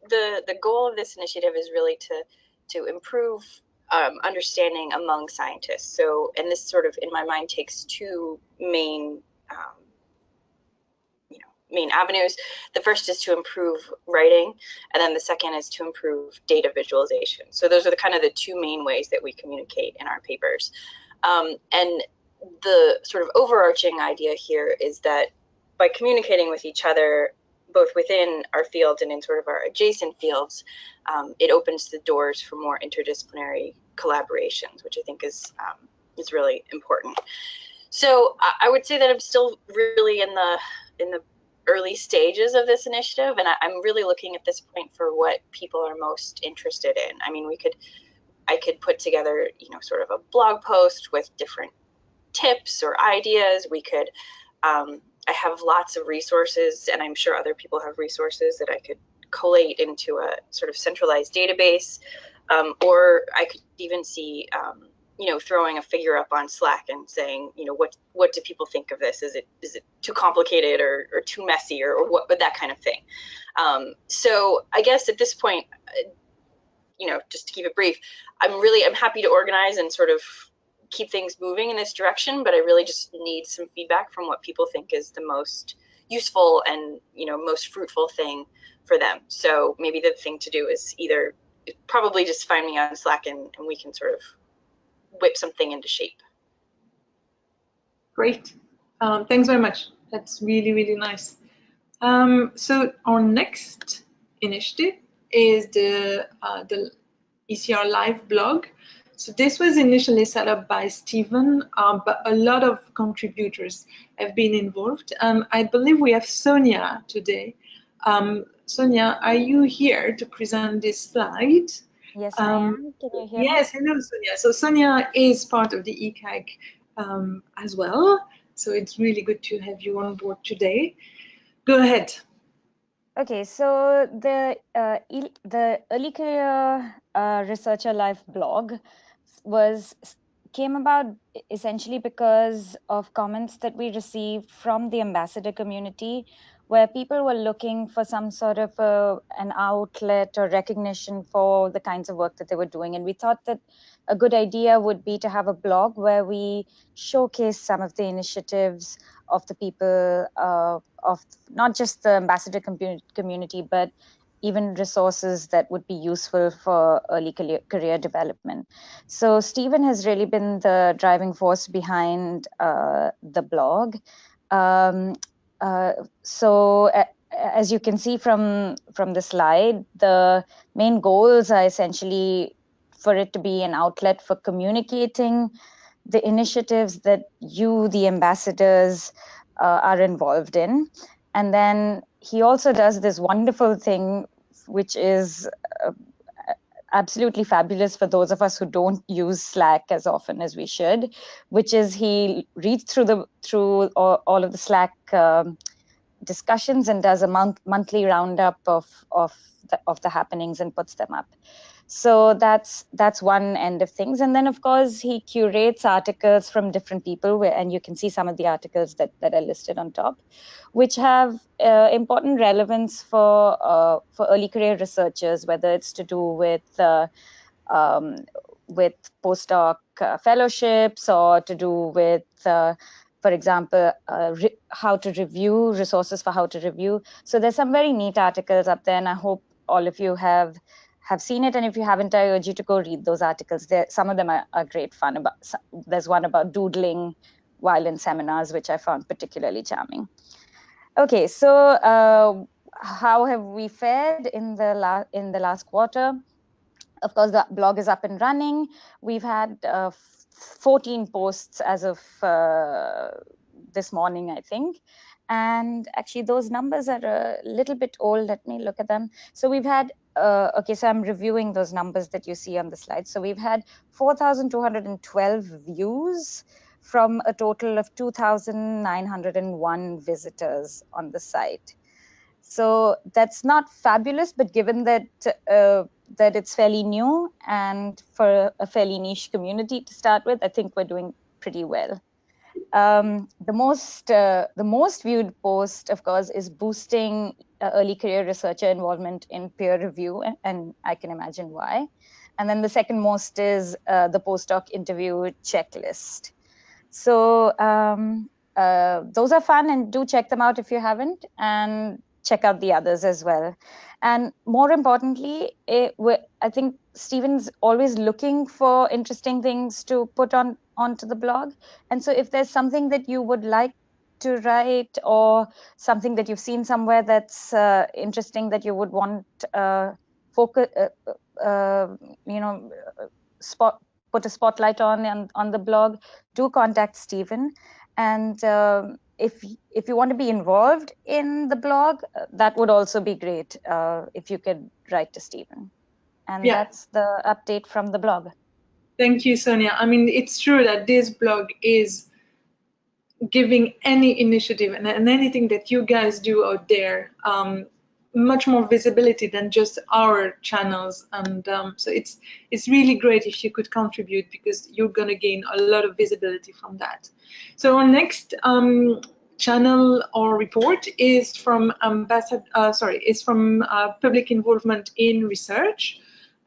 the goal of this initiative is really to improve understanding among scientists. So, and this sort of, in my mind, takes two main main avenues. The first is to improve writing, and then the second is to improve data visualization. So those are the kind of the two main ways that we communicate in our papers. And the sort of overarching idea here is that by communicating with each other, both within our field and in sort of our adjacent fields, it opens the doors for more interdisciplinary collaborations, which I think is really important. So I would say that I'm still really in the early stages of this initiative, and I'm really looking at this point for what people are most interested in. I mean, I could put together, sort of a blog post with different tips or ideas. We could, I have lots of resources, and I'm sure other people have resources that I could collate into a sort of centralized database, or I could even see, throwing a figure up on Slack and saying, what do people think of this? Is it too complicated or too messy or what, but that kind of thing. So I guess at this point, just to keep it brief, I'm happy to organize and sort of keep things moving in this direction, but I really just need some feedback from what people think is the most useful and, most fruitful thing for them. So maybe the thing to do is either probably just find me on Slack and we can sort of whip something into shape. Great. Thanks very much. That's really, really nice. So our next initiative is the eLife blog. So this was initially set up by Stephen, but a lot of contributors have been involved. I believe we have Sonia today. Sonia, are you here to present this slide? Yes, I am. Can you hear me? Yes, hello, Sonia. So Sonia is part of the ECAG as well. So it's really good to have you on board today. Go ahead. Okay, so the Early Career Researcher Life blog came about essentially because of comments that we received from the ambassador community, where people were looking for some sort of an outlet or recognition for the kinds of work that they were doing. And we thought that a good idea would be to have a blog where we showcase some of the initiatives of the people, of not just the ambassador community, but even resources that would be useful for early career development. So Stephen has really been the driving force behind the blog. So as you can see from the slide, the main goals are essentially for it to be an outlet for communicating the initiatives that you, the ambassadors, are involved in. And then he also does this wonderful thing, which is absolutely fabulous for those of us who don't use Slack as often as we should, which is he reads through all of the Slack discussions and does a monthly roundup of the happenings and puts them up. So that's one end of things. And then, of course, he curates articles from different people, and you can see some of the articles that are listed on top, which have important relevance for early career researchers, whether it's to do with postdoc fellowships or to do with, for example, how to review, resources for how to review. So there's some very neat articles up there, and I hope all of you have seen it. And if you haven't, I urge you to go read those articles. Some of them are great fun. There's one about doodling while in seminars, which I found particularly charming. Okay, so how have we fared in the last quarter? Of course, the blog is up and running. We've had 14 posts as of this morning, I think. And actually, those numbers are a little bit old. Let me look at them. So we've had, okay, so I'm reviewing those numbers that you see on the slide. So we've had 4,212 views from a total of 2,901 visitors on the site. So that's not fabulous, but given that that it's fairly new and for a fairly niche community to start with, I think we're doing pretty well. The most viewed post, of course, is boosting early career researcher involvement in peer review, and I can imagine why. And then the second most is the postdoc interview checklist. So those are fun, and do check them out if you haven't, and check out the others as well. And more importantly, I think Stephen's always looking for interesting things to put onto the blog. And so if there's something that you would like to write, or something that you've seen somewhere that's interesting that you would want focus, put a spotlight on the blog, do contact Stephen. And if you want to be involved in the blog, that would also be great if you could write to Stephen. And that's the update from the blog. Thank you, Sonia. I mean, it's true that this blog is giving any initiative and anything that you guys do out there much more visibility than just our channels, and so it's really great if you could contribute, because you're going to gain a lot of visibility from that. So our next channel or report is from public involvement in research,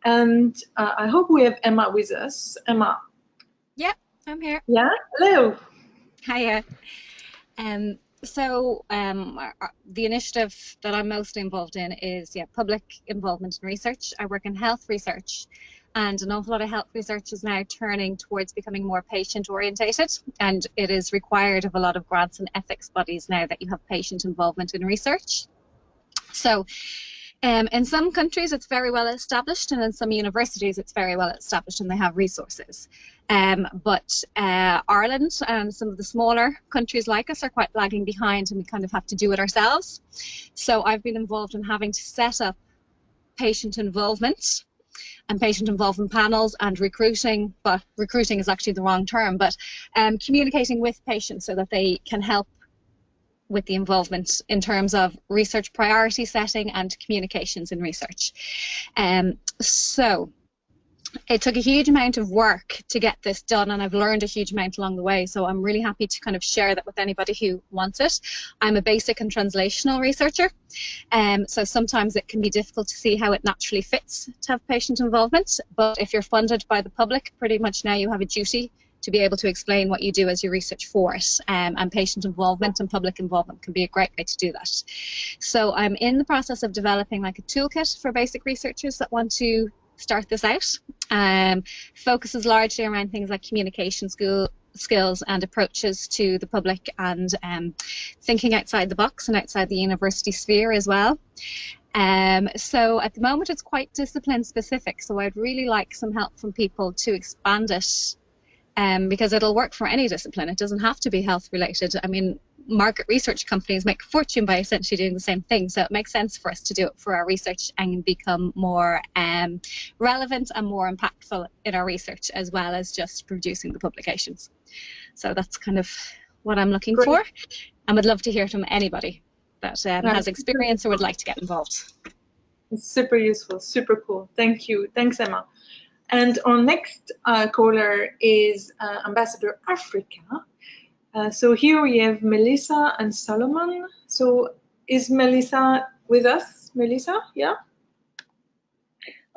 and I hope we have Emma with us. Emma. Yeah, I'm here. Yeah, hello. Hiya. So the initiative that I'm mostly involved in is public involvement in research. I work in health research, and an awful lot of health research is now turning towards becoming more patient orientated, and it is required of a lot of grants and ethics bodies now that you have patient involvement in research. So in some countries it's very well established, and in some universities it's very well established and they have resources. But Ireland and some of the smaller countries like us are quite lagging behind, and we kind of have to do it ourselves. So I've been involved in having to set up patient involvement and patient involvement panels and recruiting, but recruiting is actually the wrong term, but communicating with patients so that they can help with the involvement in terms of research priority setting and communications in research. So it took a huge amount of work to get this done, and I've learned a huge amount along the way, so I'm really happy to kind of share that with anybody who wants it. I'm a basic and translational researcher, so sometimes it can be difficult to see how it naturally fits to have patient involvement, but if you're funded by the public, pretty much now you have a duty to be able to explain what you do as your research for it, and patient involvement and public involvement can be a great way to do that. So I'm in the process of developing like a toolkit for basic researchers that want to start this out. Focuses largely around things like communication skills and approaches to the public, and thinking outside the box and outside the university sphere as well. So at the moment it's quite discipline specific, so I'd really like some help from people to expand it, because it'll work for any discipline. It doesn't have to be health related. I mean, market research companies make a fortune by essentially doing the same thing, so it makes sense for us to do it for our research and become more relevant and more impactful in our research, as well as just producing the publications. So that's kind of what I'm looking for, and would love to hear from anybody that has experience or would like to get involved. It's super useful, super cool. Thank you. Thanks, Emma. And our next caller is Ambassador Africa. So here we have Melissa and Solomon. So is Melissa with us? Melissa, yeah?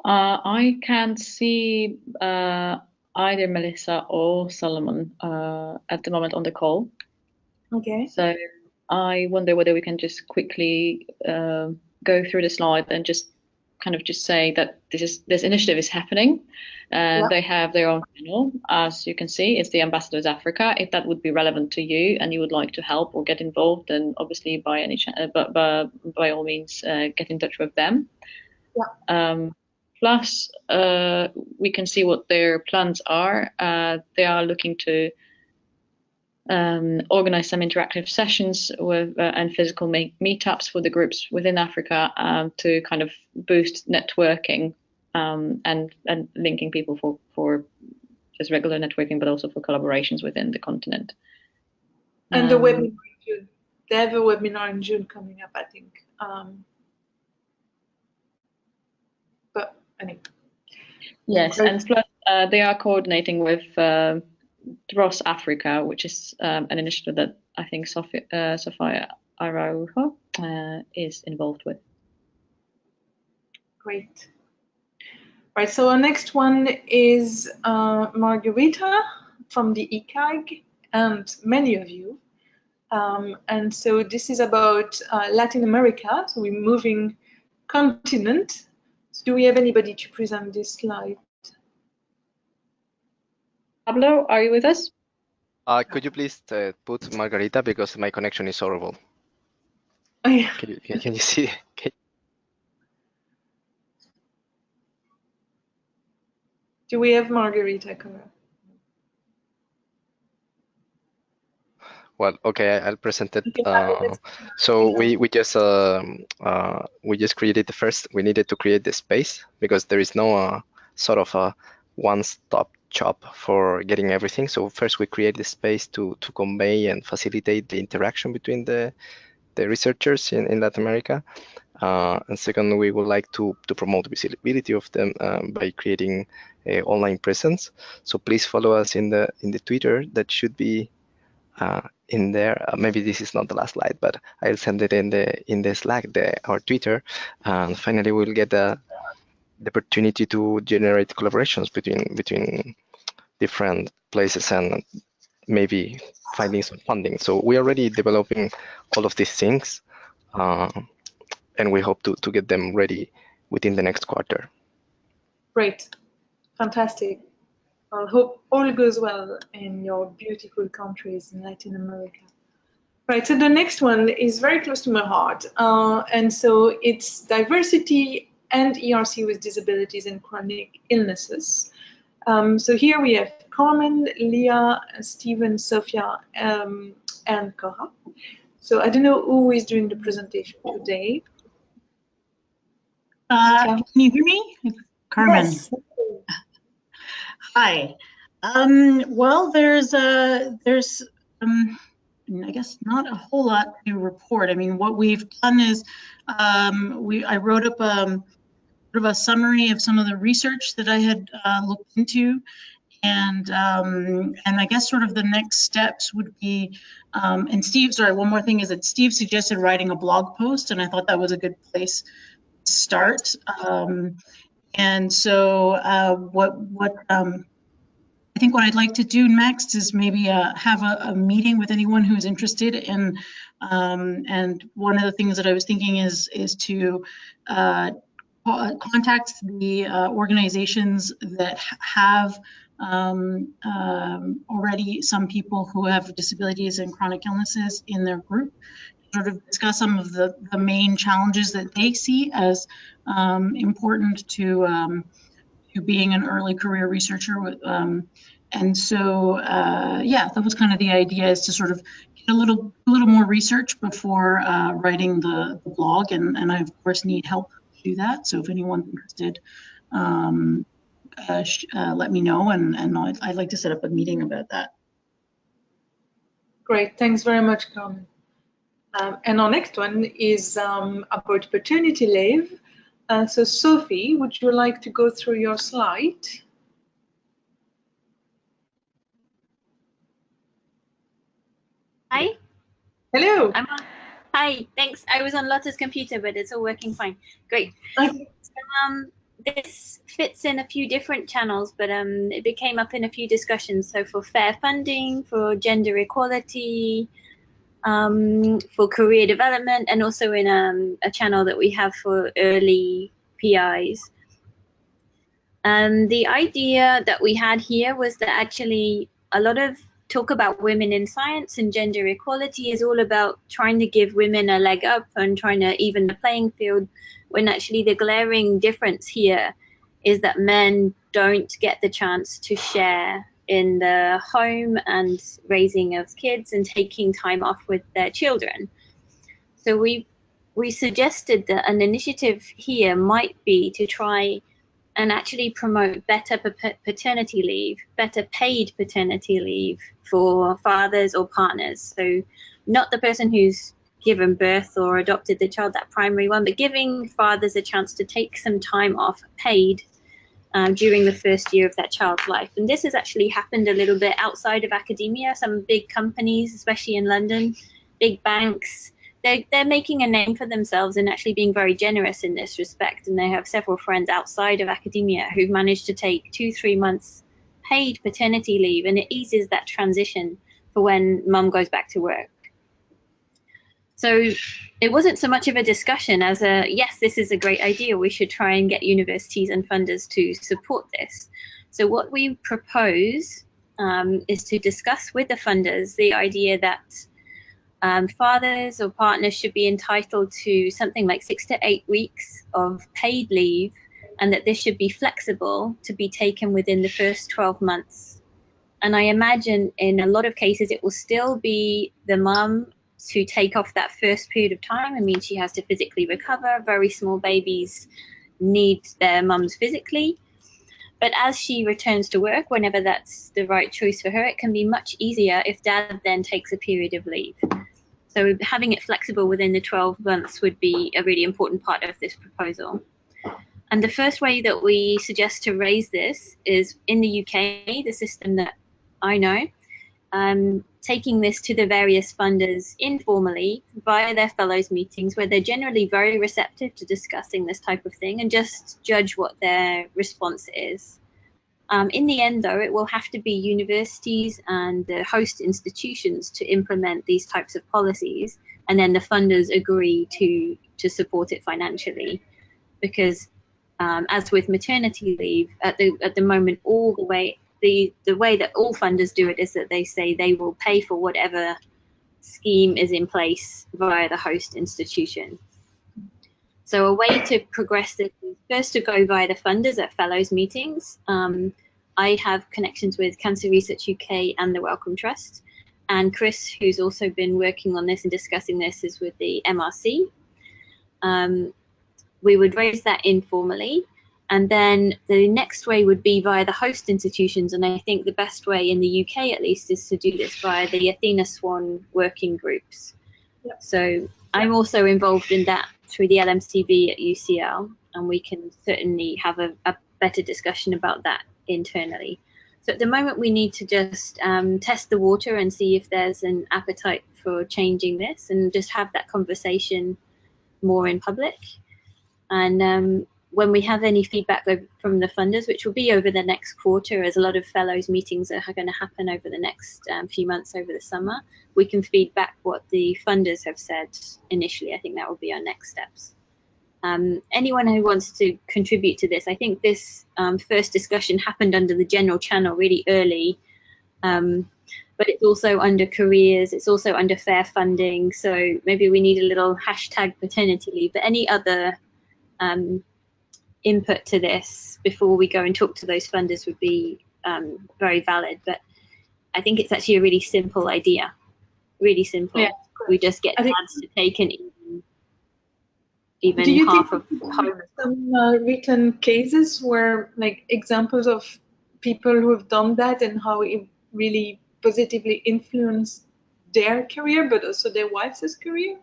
I can't see either Melissa or Solomon at the moment on the call. Okay. So I wonder whether we can just quickly go through the slide and just say that this initiative is happening. They have their own channel, as you can see. It's the Ambassadors Africa. If that would be relevant to you and you would like to help or get involved, then obviously by all means get in touch with them. Yeah. Plus, we can see what their plans are. They are looking to organize some interactive sessions with and physical meetups for the groups within Africa to kind of boost networking and linking people for just regular networking, but also for collaborations within the continent. And the webinar in June. They have a webinar in June coming up, I think. But anyway. Yes, and plus they are coordinating with Dross Africa, which is an initiative that I think Sofia Araujo is involved with. Great. Right, so our next one is Margarita from the ECAG and many of you. And so this is about Latin America, so we're moving continent. So do we have anybody to present this slide? Pablo, are you with us? Could you please put Margarita, because my connection is horrible. Oh, yeah. Can you see? Do we have Margarita covered? Well, okay, I'll present it. So we just created the first. We needed to create the space because there is no sort of a one-stop shop for getting everything. So first we create the space to convey and facilitate the interaction between the researchers in Latin America. And second, we would like to promote the visibility of them by creating an online presence. So please follow us in the Twitter. That should be in there. Maybe this is not the last slide, but I'll send it in the Slack, our Twitter. And finally, we'll get the opportunity to generate collaborations between different places and maybe finding some funding. So we're already developing all of these things, and we hope to get them ready within the next quarter. Great, fantastic. I hope all goes well in your beautiful countries in Latin America. Right, so the next one is very close to my heart. And so it's diversity and ERC with disabilities and chronic illnesses. So here we have Carmen, Leah, Stephen, Sophia, and Cora. So I don't know who is doing the presentation today. Can you hear me? Carmen. Yes. Hi. Well, there's I guess not a whole lot to report. I mean, what we've done is I wrote up sort of a summary of some of the research that I had looked into, and I guess sort of the next steps would be, and Steve, sorry, one more thing is that Steve suggested writing a blog post, and I thought that was a good place to start. And so I think what I'd like to do next is maybe have a meeting with anyone who's interested in, and one of the things that I was thinking is to contact the organizations that have already some people who have disabilities and chronic illnesses in their group, sort of discuss some of the main challenges that they see as important to being an early career researcher. And so, yeah, that was kind of the idea, is to sort of get a little more research before writing the blog, and I of course need help to do that. So if anyone's interested, let me know, and I'd like to set up a meeting about that. Great, thanks very much, Carmen. And our next one is about paternity leave. So Sophie, would you like to go through your slide? Hi. Hello. Hi, thanks. I was on Lotta's computer, but it's all working fine. Great. Okay. So, this fits in a few different channels, but it came up in a few discussions. So for fair funding, for gender equality, for career development, and also in a channel that we have for early PIs. The idea that we had here was that actually a lot of talk about women in science and gender equality is all about trying to give women a leg up and trying to even the playing field, when actually the glaring difference here is that men don't get the chance to share in the home and raising of kids and taking time off with their children. So we suggested that an initiative here might be to try and actually promote better paternity leave, better paid paternity leave for fathers or partners. So not the person who's given birth or adopted the child, that primary one, but giving fathers a chance to take some time off paid during the first year of that child's life. And this has actually happened a little bit outside of academia. Some big companies, especially in London, big banks, they're making a name for themselves and actually being very generous in this respect. And they have several friends outside of academia who've managed to take 2-3 months paid paternity leave, and it eases that transition for when mum goes back to work. So it wasn't so much of a discussion as a, yes, this is a great idea, we should try and get universities and funders to support this. So what we propose is to discuss with the funders the idea that fathers or partners should be entitled to something like 6 to 8 weeks of paid leave, and that this should be flexible to be taken within the first 12 months. And I imagine in a lot of cases it will still be the mum to take off that first period of time. I mean, she has to physically recover. Very small babies need their mums physically. But as she returns to work, whenever that's the right choice for her, it can be much easier if dad then takes a period of leave. So having it flexible within the 12 months would be a really important part of this proposal. And the first way that we suggest to raise this is in the UK, the system that I know, taking this to the various funders informally via their fellows meetings, where they're generally very receptive to discussing this type of thing and just judge what their response is. In the end, though, it will have to be universities and the host institutions to implement these types of policies, and then the funders agree to support it financially. Because as with maternity leave, at the moment, the way that all funders do it is that they say they will pay for whatever scheme is in place via the host institution. So a way to progress this is first to go via the funders at fellows meetings. I have connections with Cancer Research UK and the Wellcome Trust, and Chris, who's also been working on this and discussing this, is with the MRC. We would raise that informally. And then the next way would be via the host institutions. And I think the best way in the UK, at least, is to do this via the Athena Swan working groups. Yep. So I'm also involved in that through the LMCB at UCL, and we can certainly have a better discussion about that internally. So at the moment, we need to just test the water and see if there's an appetite for changing this, and just have that conversation more in public. And when we have any feedback from the funders, which will be over the next quarter, as a lot of fellows meetings are going to happen over the next few months over the summer, we can feed back what the funders have said initially. I think that will be our next steps. Anyone who wants to contribute to this, I think this first discussion happened under the general channel really early, but it's also under careers, it's also under fair funding, so maybe we need a little hashtag paternity leave. But any other input to this before we go and talk to those funders would be very valid. But I think it's actually a really simple idea, really simple. Yeah, we just get dads to take an even half of home. Some written cases where, like, examples of people who have done that and how it really positively influenced their career, but also their wives' career?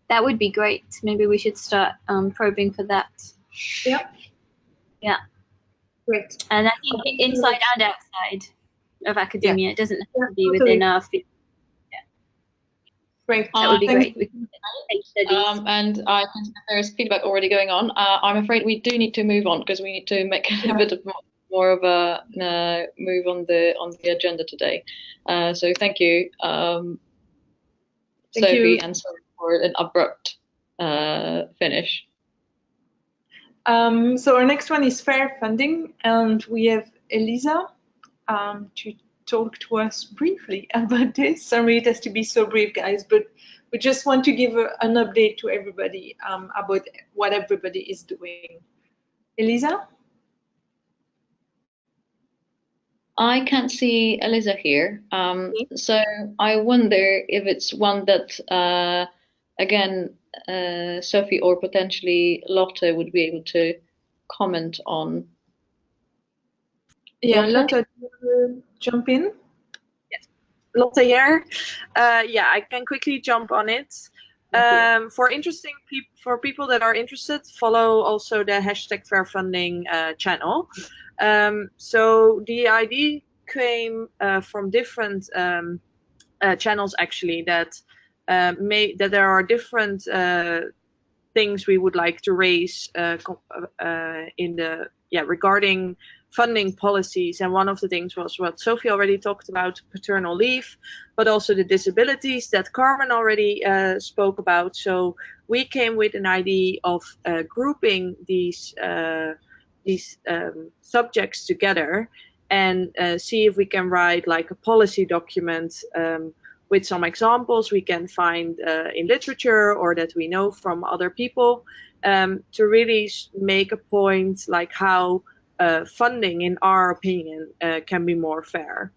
That would be great. Maybe we should start probing for that. Yeah. Yeah. Great. And I think inside and outside of academia, it doesn't have to be within our field. Yeah. Great. That would be great. We can take studies. And I think there's feedback already going on. I'm afraid we do need to move on because we need to make a bit of more of a move on the agenda today. So thank you, Sophie, and sorry for an abrupt finish. So our next one is fair funding, and we have Elisa to talk to us briefly about this. Sorry it has to be so brief, guys, but we just want to give an update to everybody about what everybody is doing. Elisa? I can't see Elisa here, so I wonder if it's one that, again, Sophie or potentially Lotte would be able to comment on. Yeah, Lotte, jump in. Yes, Lotte here. Yeah, I can quickly jump on it. For people that are interested, follow also the #FairFunding channel. So the idea came from different channels actually, that there are different things we would like to raise regarding funding policies. And one of the things was what Sophie already talked about, paternal leave, but also the disabilities that Carmen already spoke about. So we came with an idea of grouping these subjects together and see if we can write like a policy document with some examples we can find in literature or that we know from other people, to really make a point like how funding, in our opinion, can be more fair.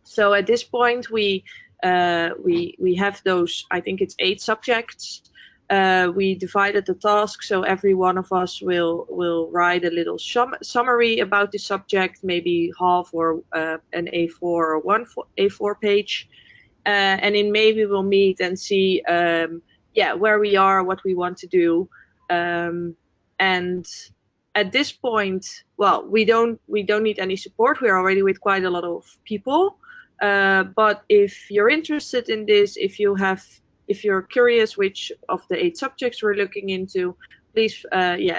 So at this point, we have those, I think it's 8 subjects. We divided the task, so every one of us will write a little summary about the subject, maybe half or an A4 or 1 A4 page. And in May we will meet and see where we are, what we want to do, and at this point, well, we don't need any support. We're already with quite a lot of people, but if you're interested in this, if you're curious which of the 8 subjects we're looking into, please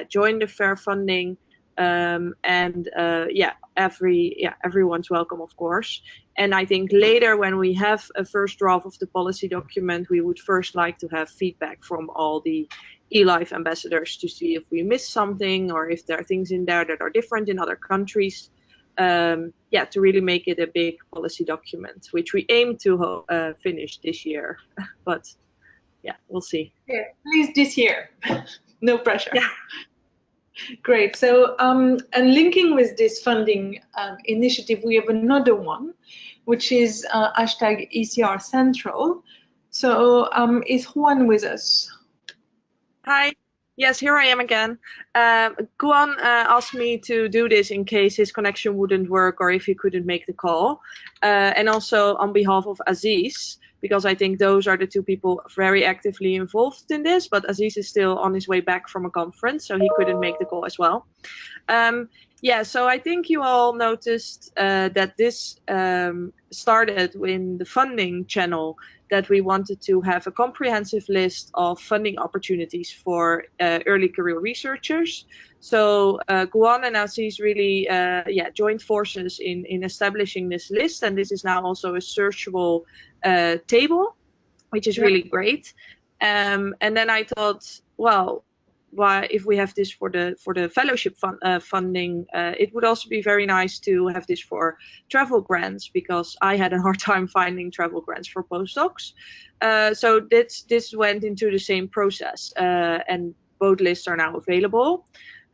join the Fair Funding, everyone's welcome, of course. And I think later, when we have a first draft of the policy document, we would first like to have feedback from all the eLife ambassadors to see if we missed something or if there are things in there that are different in other countries. To really make it a big policy document, which we aim to finish this year. But yeah, we'll see. Yeah, please this year. No pressure. Yeah. Great. So, and linking with this funding initiative, we have another one, which is #ECR Central. So, is Juan with us? Hi. Yes, here I am again. Guan asked me to do this in case his connection wouldn't work or if he couldn't make the call. And also on behalf of Aziz, because I think those are the 2 people very actively involved in this, but Aziz is still on his way back from a conference, so he couldn't make the call as well. So I think you all noticed that this started in the funding channel, that we wanted to have a comprehensive list of funding opportunities for early career researchers. So Guan and Aziz really joined forces in establishing this list, and this is now also a searchable table, which is really great. And then I thought, well, why, if we have this for the fellowship funding, it would also be very nice to have this for travel grants, because I had a hard time finding travel grants for postdocs. So this went into the same process, and both lists are now available.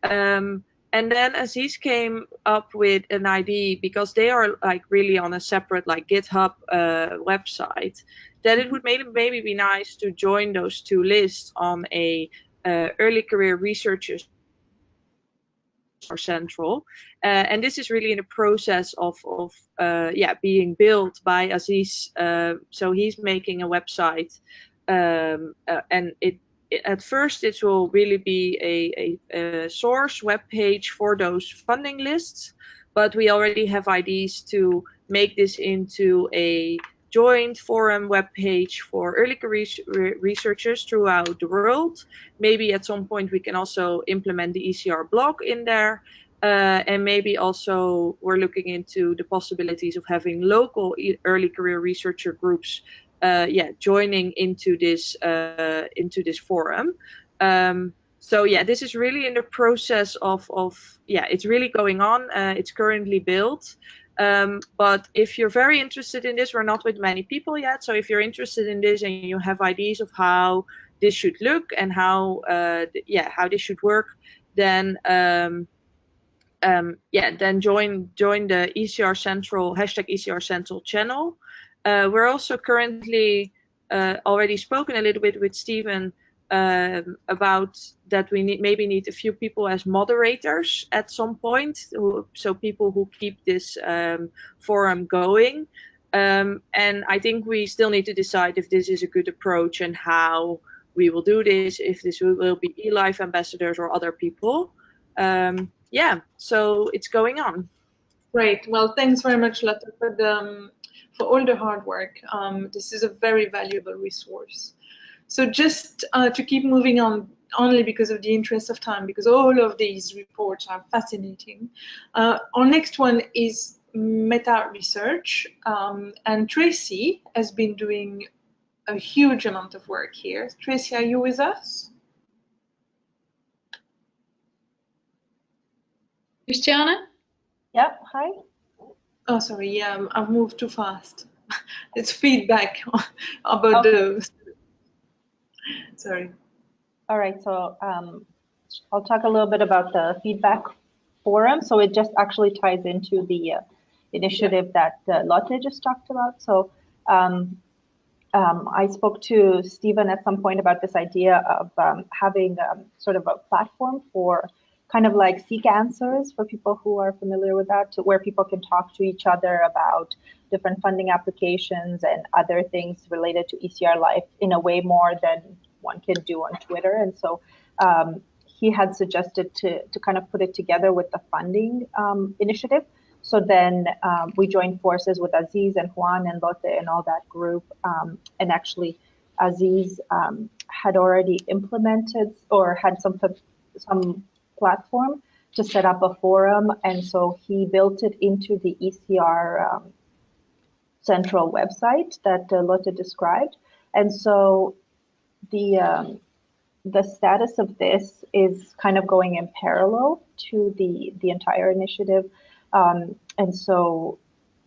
And then Aziz came up with an idea, because they are like really on a separate like GitHub website, that it would maybe be nice to join those 2 lists on a early career researchers are central, and this is really in the process of being built by Aziz. So he's making a website, and at first it will really be a source web page for those funding lists, but we already have ideas to make this into a joint forum webpage for early career researchers throughout the world. Maybe at some point we can also implement the ECR blog in there, and maybe also we're looking into the possibilities of having local early career researcher groups joining into this forum. So this is really in the process of it's really going on. It's currently built. But if you're very interested in this, we're not with many people yet. So if you're interested in this and you have ideas of how this should look and how this should work, then then join the ECR Central #ECR Central channel. We're also currently already spoken a little bit with Stephen about that we maybe need a few people as moderators at some point, so people who keep this forum going. And I think we still need to decide if this is a good approach and how we will do this, if this will be eLife ambassadors or other people. Yeah, so it's going on. Great. Well, thanks very much, Lotte, for all the hard work. This is a very valuable resource. So just to keep moving on, only because of the interest of time, because all of these reports are fascinating. Our next one is meta research, and Tracy has been doing a huge amount of work here. Tracy, are you with us? Christiana? Yeah, hi. Oh, sorry, yeah, I've moved too fast. It's feedback about the, sorry. All right, so I'll talk a little bit about the feedback forum. So it just actually ties into the initiative that Lotte just talked about. So I spoke to Stephen at some point about this idea of having sort of a platform for kind of like seek answers for people who are familiar with that, to where people can talk to each other about different funding applications and other things related to ECR Life in a way more than one can do on Twitter. And so he had suggested to kind of put it together with the funding initiative. So then we joined forces with Aziz and Juan and Lotte and all that group. And actually, Aziz had already implemented or had some platform to set up a forum. And so he built it into the ECR central website that Lotte described. And so the status of this is kind of going in parallel to the entire initiative. And so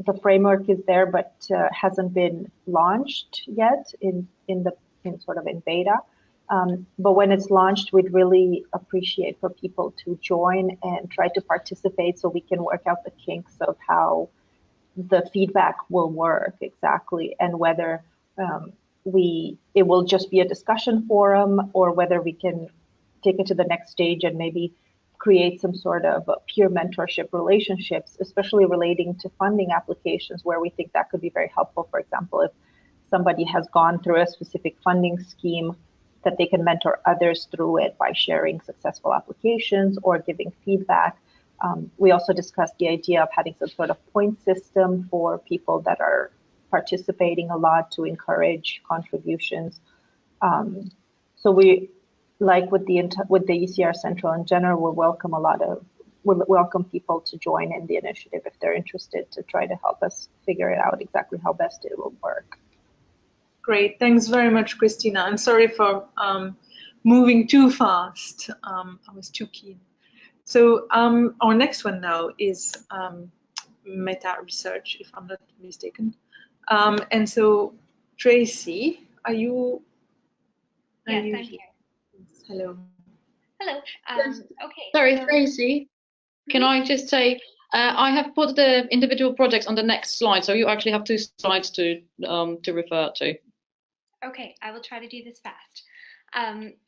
the framework is there, but hasn't been launched yet in beta. But when it's launched, we'd really appreciate for people to join and try to participate so we can work out the kinks of how the feedback will work exactly, and whether it will just be a discussion forum, or whether we can take it to the next stage and maybe create some sort of peer mentorship relationships, especially relating to funding applications, where we think that could be very helpful. For example, if somebody has gone through a specific funding scheme, that they can mentor others through it by sharing successful applications or giving feedback. We also discussed the idea of having some sort of point system for people that are participating a lot to encourage contributions. So we, like with the ECR Central in general, we'll welcome people to join in the initiative if they're interested, to try to help us figure it out exactly how best it will work. Great, thanks very much, Christina. I'm sorry for moving too fast. I was too keen. So our next one now is meta research, if I'm not mistaken. And so, Tracy, are you? Yes, I'm here. Hello. Hello. Okay. Sorry, Tracy. Can I just say, I have put the individual projects on the next slide, so you actually have 2 slides to refer to. Okay, I will try to do this fast.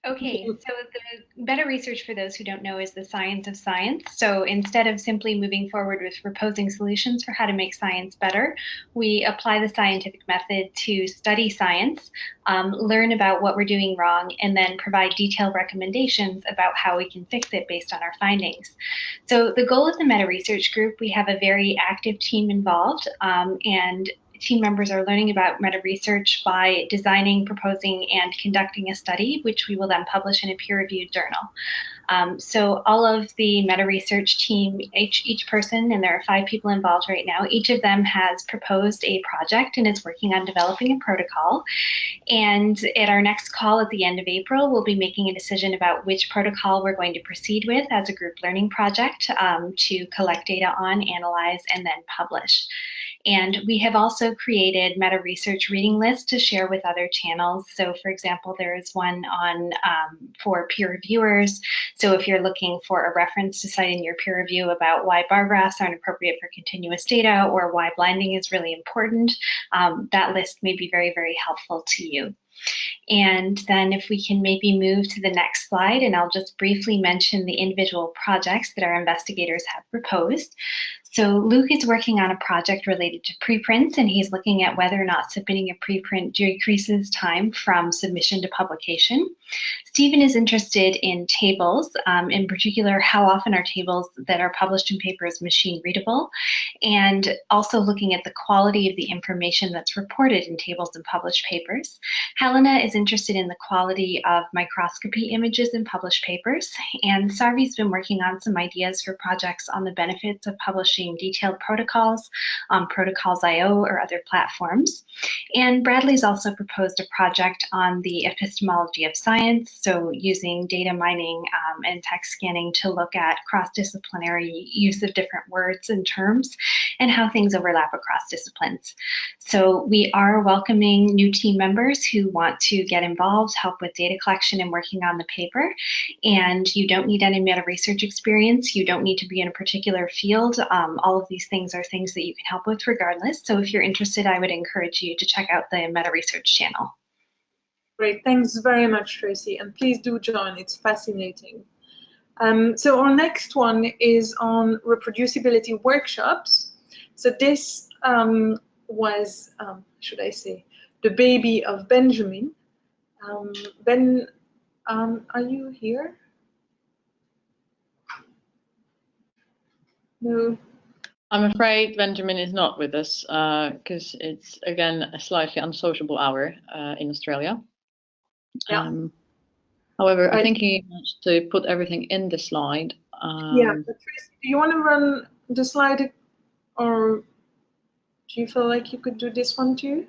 Okay, so the meta research, for those who don't know, is the science of science. So instead of simply moving forward with proposing solutions for how to make science better, we apply the scientific method to study science, learn about what we're doing wrong, and then provide detailed recommendations about how we can fix it based on our findings. So the goal of the meta research group, we have a very active team involved, and team members are learning about meta research by designing, proposing, and conducting a study, which we will then publish in a peer-reviewed journal. So all of the meta research team, each person, and there are 5 people involved right now, each of them has proposed a project and is working on developing a protocol. And at our next call at the end of April, we'll be making a decision about which protocol we're going to proceed with as a group learning project to collect data on, analyze, and then publish. And we have also created meta research reading lists to share with other channels. So for example, there is one on for peer reviewers. So if you're looking for a reference to cite in your peer review about why bar graphs aren't appropriate for continuous data, or why blinding is really important, that list may be very, very helpful to you. And then if we can maybe move to the next slide, and I'll just briefly mention the individual projects that our investigators have proposed. So Luke is working on a project related to preprints, and he's looking at whether or not submitting a preprint decreases time from submission to publication. Stephen is interested in tables, in particular, how often are tables that are published in papers machine readable, and also looking at the quality of the information that's reported in tables and published papers. Helena is interested in the quality of microscopy images in published papers, and Sarvi's been working on some ideas for projects on the benefits of publishing detailed protocols on Protocols.io or other platforms. And Bradley's also proposed a project on the epistemology of science, so using data mining and text scanning to look at cross-disciplinary use of different words and terms and how things overlap across disciplines. So we are welcoming new team members who want to get involved, help with data collection and working on the paper. And you don't need any meta research experience. You don't need to be in a particular field. All of these things are things that you can help with regardless. So if you're interested, I would encourage you to check out the meta research channel. Great, thanks very much, Tracy, and please do join, it's fascinating. So our next one is on reproducibility workshops. So this was, should I say, the baby of Benjamin. Ben, are you here? No. I'm afraid Benjamin is not with us because it's, again, a slightly unsociable hour in Australia. Yeah. However, I think he wants to put everything in the slide. Yeah, but Tracy, do you want to run the slide, or do you feel like you could do this one too?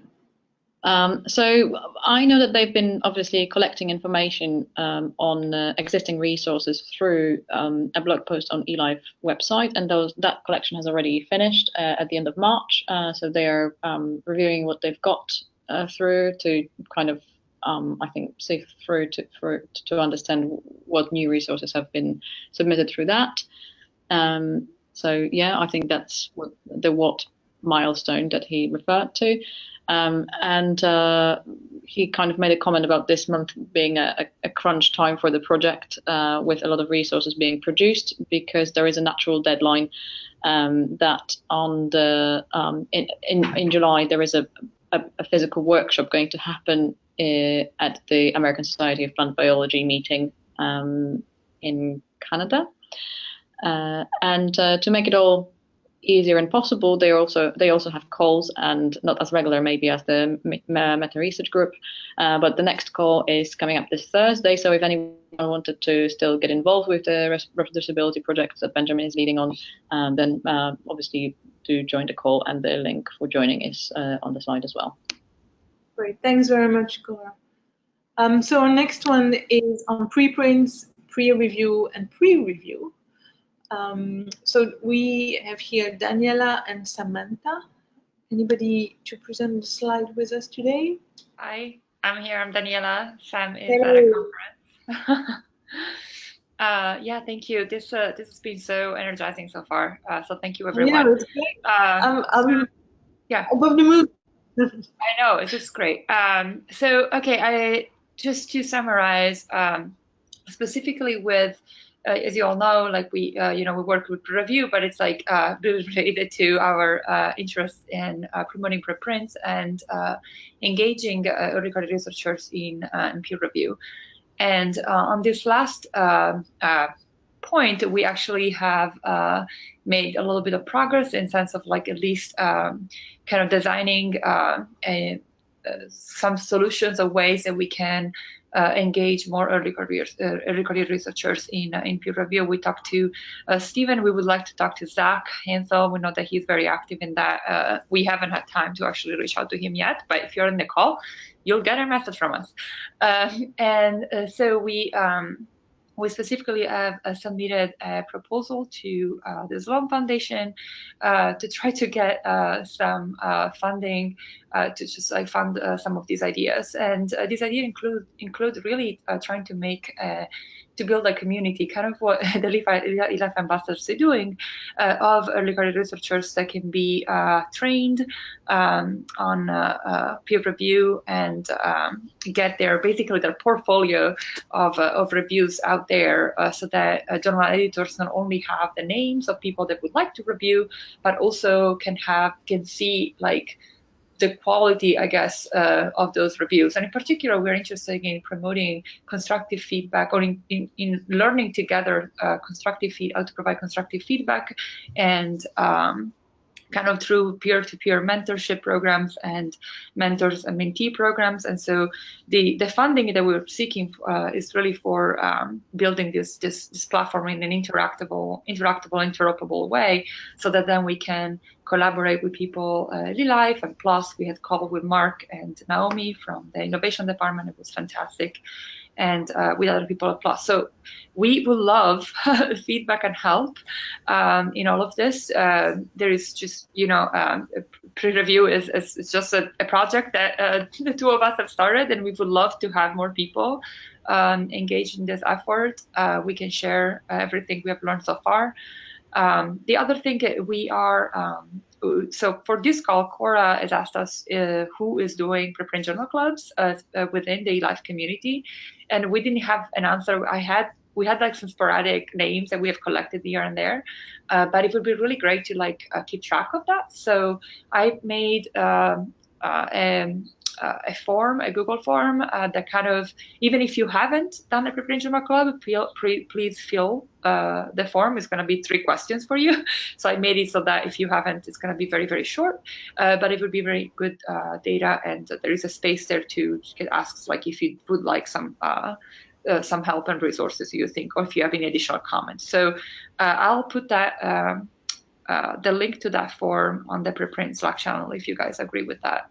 So I know that they've been obviously collecting information on existing resources through a blog post on eLife website, and that collection has already finished at the end of March. So they are reviewing what they've got through to kind of, I think, see through to understand what new resources have been submitted through that. So yeah, I think that's what milestone that he referred to. And he kind of made a comment about this month being a crunch time for the project, with a lot of resources being produced, because there is a natural deadline that on the in July there is a physical workshop going to happen at the American Society of Plant Biology meeting in Canada, and to make it all easier and possible, they also have calls, and not as regular maybe as the meta research group, but the next call is coming up this Thursday. So if anyone wanted to still get involved with the reproducibility project that Benjamin is leading on, then obviously do join the call, and the link for joining is on the slide as well. Great, thanks very much, Cora. So our next one is on preprints, pre-review, and pre-review. So we have here Daniela and Samantha. Anybody to present the slide with us today? Hi, I'm here. I'm Daniela. Sam is at a conference. Yeah, thank you. This has been so energizing so far. So thank you, everyone. Yeah, it's great. Yeah, above the moon. I know, it's just great. So okay, just to summarize, specifically with. As you all know, like we work with review, but it's like really related to our interest in promoting preprints and engaging early career researchers in peer review. And on this last point, we actually have made a little bit of progress in sense of like at least kind of designing some solutions or ways that we can engage more early career researchers in peer review. We talked to Stephen. We would like to talk to Zach Hansel. We know that he's very active in that. We haven't had time to actually reach out to him yet, but if you're in the call, you'll get a message from us. So we specifically have submitted a proposal to the Sloan Foundation to try to get some funding to just like fund some of these ideas. And these ideas include really trying to make to build a community, kind of what the eLife ambassadors are doing, of early career researchers that can be trained on peer review and get basically their portfolio of reviews out there, so that journal editors not only have the names of people that would like to review, but also can see like the quality, I guess, of those reviews. And in particular, we're interested in promoting constructive feedback, or in learning together how to provide constructive feedback, and kind of through peer-to-peer mentorship programs and mentors and mentee programs. And so the funding that we're seeking is really for building this platform in an interactable, interoperable way, so that then we can collaborate with people eLife, and plus we had call with Mark and Naomi from the innovation department. It was fantastic. And with other people at PLOS. So we would love feedback and help in all of this. There is just, pre-review is just a project that the two of us have started, and we would love to have more people engaged in this effort. We can share everything we have learned so far. The other thing we are, so for this call, Cora has asked us who is doing preprint journal clubs within the eLife community, and we didn't have an answer. We had like some sporadic names that we have collected here and there, but it would be really great to like keep track of that. So I made a form, a Google form that kind of, even if you haven't done a preprint journal club, please fill the form. It's going to be 3 questions for you. So I made it so that if you haven't, it's going to be very, very short, but it would be very good data. And there is a space there to get asked, like if you would like some help and resources, you think, or if you have any additional comments. So I'll put that the link to that form on the preprint Slack channel if you guys agree with that.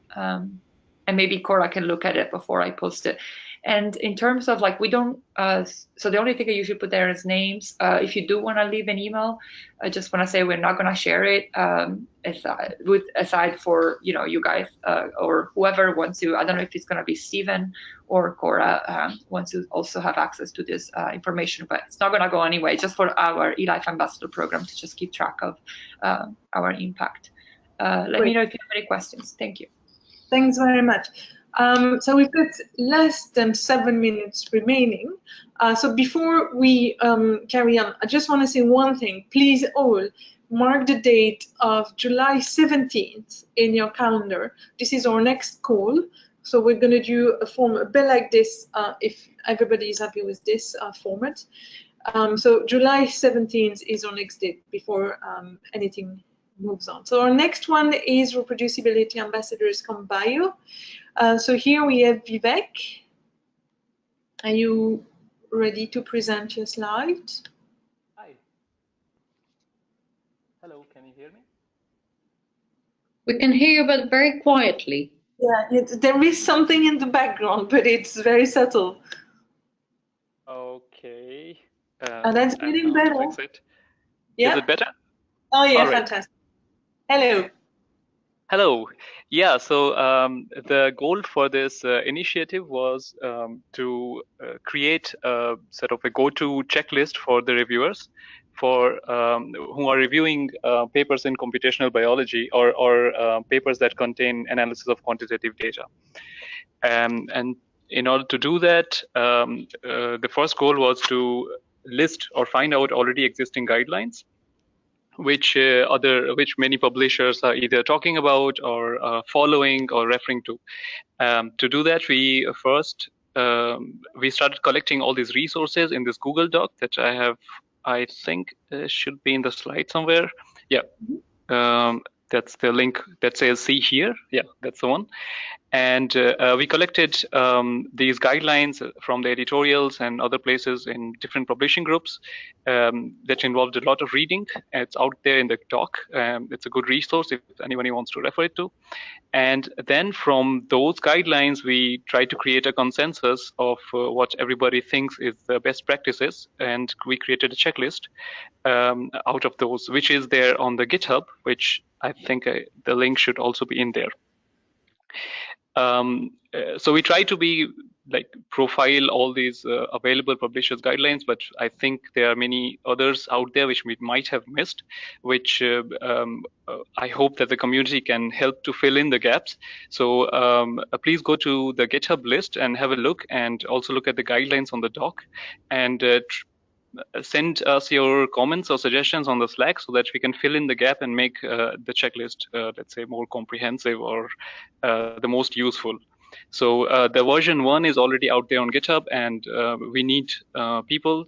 And maybe Cora can look at it before I post it. And in terms of like, we don't, so the only thing I usually put there is names. If you do want to leave an email, I just want to say we're not going to share it aside for, you guys or whoever wants to. I don't know if it's going to be Stephen or Cora wants to also have access to this information, but it's not going to go anyway, just for our eLife Ambassador program to just keep track of our impact. Let me know if you have any questions. Thank you. Thanks very much. So we've got less than 7 minutes remaining. So before we carry on, I just want to say one thing. Please all mark the date of July 17th in your calendar. This is our next call. So we're going to do a form a bit like this if everybody is happy with this format. So July 17th is our next date before anything moves on. So our next one is Reproducibility Ambassadors Come Bio. So here we have Vivek. Are you ready to present your slides? Hi. Hello, can you hear me? We can hear you, but very quietly. Yeah, there is something in the background, but it's very subtle. Okay. And that's getting better. Yeah. Is it better? Oh yeah, right. Fantastic. Hello. Hello. Yeah, so the goal for this initiative was to create a sort of a go-to checklist for the reviewers for who are reviewing papers in computational biology or papers that contain analysis of quantitative data. And in order to do that, the first goal was to list or find out already existing guidelines, which many publishers are either talking about or following or referring to. To do that, we first we started collecting all these resources in this Google Doc that I think should be in the slide somewhere. Yeah, that's the link that says "see here." Yeah, that's the one. And we collected these guidelines from the editorials and other places in different publishing groups that involved a lot of reading. It's out there in the doc. It's a good resource if anybody wants to refer it to. And then from those guidelines, we try to create a consensus of what everybody thinks is the best practices. And we created a checklist out of those, which is there on the GitHub, which I think the link should also be in there. So we try to be like profile all these available publishers guidelines, but I think there are many others out there which we might have missed, which I hope that the community can help to fill in the gaps. So please go to the GitHub list and have a look, and also look at the guidelines on the doc, and send us your comments or suggestions on the Slack so that we can fill in the gap and make the checklist, let's say, more comprehensive or the most useful. So the version 1 is already out there on GitHub, and we need people,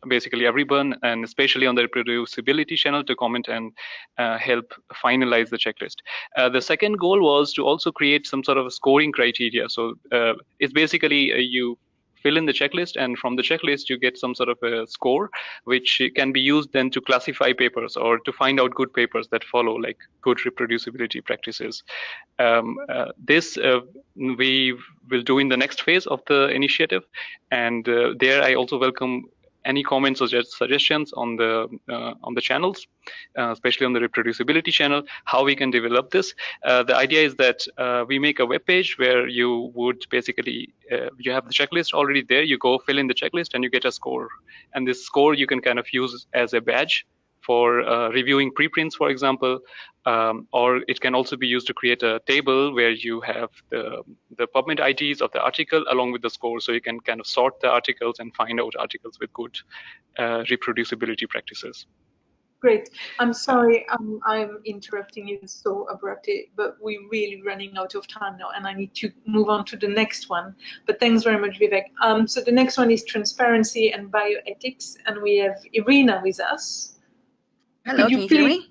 basically everyone, and especially on the reproducibility channel, to comment and help finalize the checklist. The second goal was to also create some sort of a scoring criteria. So it's basically you fill in the checklist, and from the checklist you get some sort of a score, which can be used then to classify papers or to find out good papers that follow like good reproducibility practices. This we will do in the next phase of the initiative, and there I also welcome any comments or suggestions on the channels, especially on the reproducibility channel, how we can develop this. The idea is that we make a web page where you would basically, you have the checklist already there, you go fill in the checklist and you get a score. And this score you can kind of use as a badge for reviewing preprints, for example, or it can also be used to create a table where you have the PubMed IDs of the article along with the score, so you can kind of sort the articles and find out articles with good reproducibility practices. Great. I'm sorry, I'm interrupting you so abruptly, but we're really running out of time now, and I need to move on to the next one. But thanks very much, Vivek. So the next one is transparency and bioethics, and we have Irina with us. Hello, can you hear me?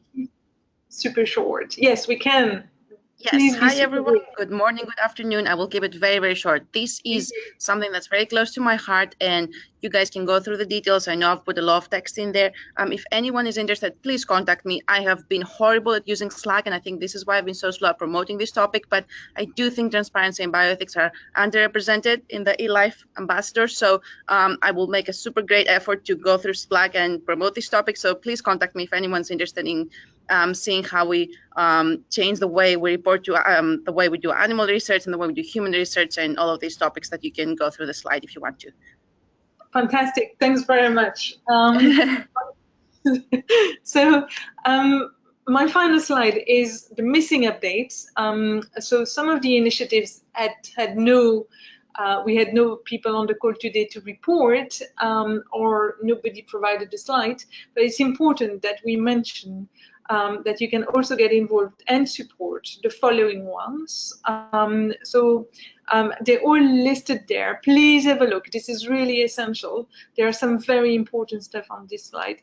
Super short. Yes, we can. Yes, Please hi everyone. Good morning, good afternoon. I will keep it very, very short. This is something that's very close to my heart, and you guys can go through the details. I know I've put a lot of text in there. If anyone is interested, please contact me. I have been horrible at using Slack, and I think this is why I've been so slow at promoting this topic, but I do think transparency and bioethics are underrepresented in the eLife ambassadors. So I will make a super great effort to go through Slack and promote this topic. So please contact me if anyone's interested in seeing how we change the way we report to the way we do animal research and the way we do human research and all of these topics. That you can go through the slide if you want to. Fantastic. Thanks very much. So my final slide is the missing updates. So some of the initiatives had no, we had no people on the call today to report, or nobody provided the slide, but it's important that we mention that you can also get involved and support the following ones. They're all listed there. Please have a look. This is really essential. There are some very important stuff on this slide.